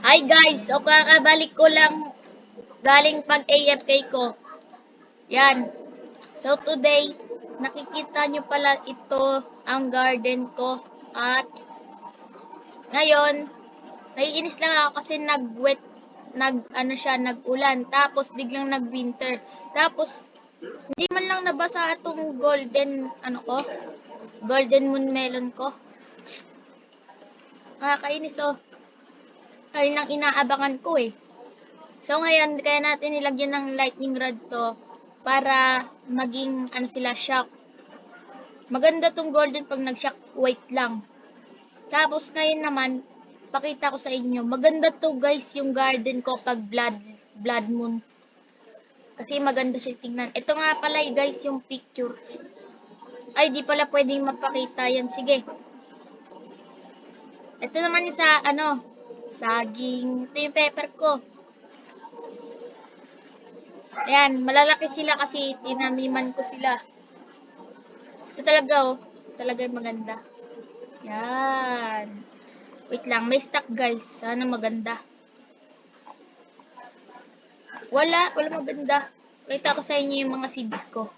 Hi guys, so kakabalik ko lang galing pag AFK ko. Yan. So today, nakikita nyo pala ito ang garden ko. At ngayon, naiinis lang ako kasi nag-wet, nag-ulan. Tapos biglang nag-winter. Tapos, hindi man lang nabasa itong golden moon melon ko. Nakakainis oh. Ayun ang inaabangan ko eh. So ngayon, kaya natin nilagyan ng lightning rod to para maging sila shock. Maganda tong golden pag nag-shock, wait lang. Tapos ngayon naman, pakita ko sa inyo. Maganda to guys yung garden ko pag blood moon. Kasi maganda siya tingnan. Ito nga pala guys yung picture. Ay, di pala pwedeng mapakita yan. Sige. Ito naman sa saging. Ito yung pepper ko. Ayan, malalaki sila kasi tinamiman ko sila. Ito talaga oh. Ito talaga maganda. Yan. Wait lang, may stock guys. Sana maganda. Wala maganda. Kita ko sa inyo yung mga seeds ko.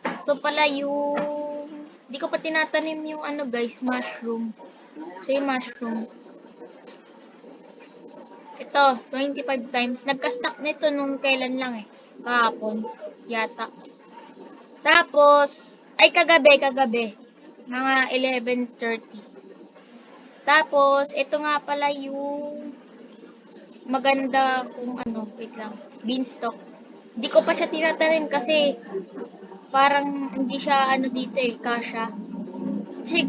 Ito pala yung... Di ko pa tinatanim yung guys, mushroom. So yung mushroom. Ito, 25 times. Nagka-stock nito nung kailan lang eh. Kahapon. Yata. Tapos, ay kagabi. Mga 11:30. Tapos, ito nga pala yung maganda kung wait lang. Beanstalk. Hindi ko pa siya tinatanim kasi parang hindi siya dito eh, kasha. Kasi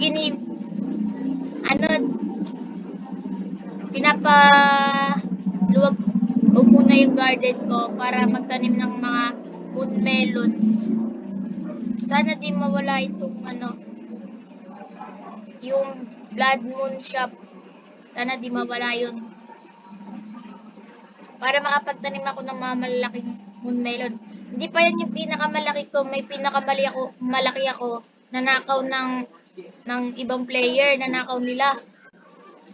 pinapaluwag ko muna yung garden ko para magtanim ng mga moon melons. Sana di mawala itong yung blood moon shop. Sana di mawala yun. Para makapagtanim ako ng mga malalaking moon melon. Hindi pa yan yung pinakamalaki ko. May malaki ako nanakaw ng ibang player. Nanakaw nila.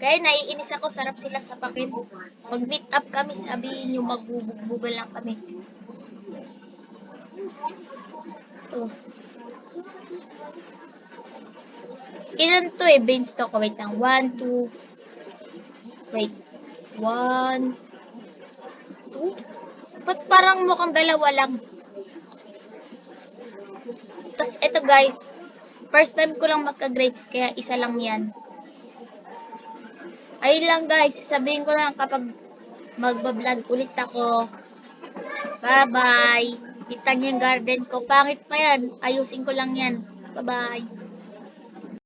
Kaya naiinis ako, sarap sila sa pakin. Mag-meet up kami, sabihin nyo magbubugbubal lang kami. Oh. Ilan to eh, beanstalk ko. Wait lang. 1, 2. Wait. 1, 2. Ba't parang mukhang dalawa lang? Tapos ito guys, first time ko lang magka-grapes, kaya isa lang yan. Ayun lang guys, sabihin ko lang kapag magbablog ulit ako. Bye-bye. Kita niyo yung garden ko. Pangit pa yan. Ayusin ko lang yan. Bye-bye.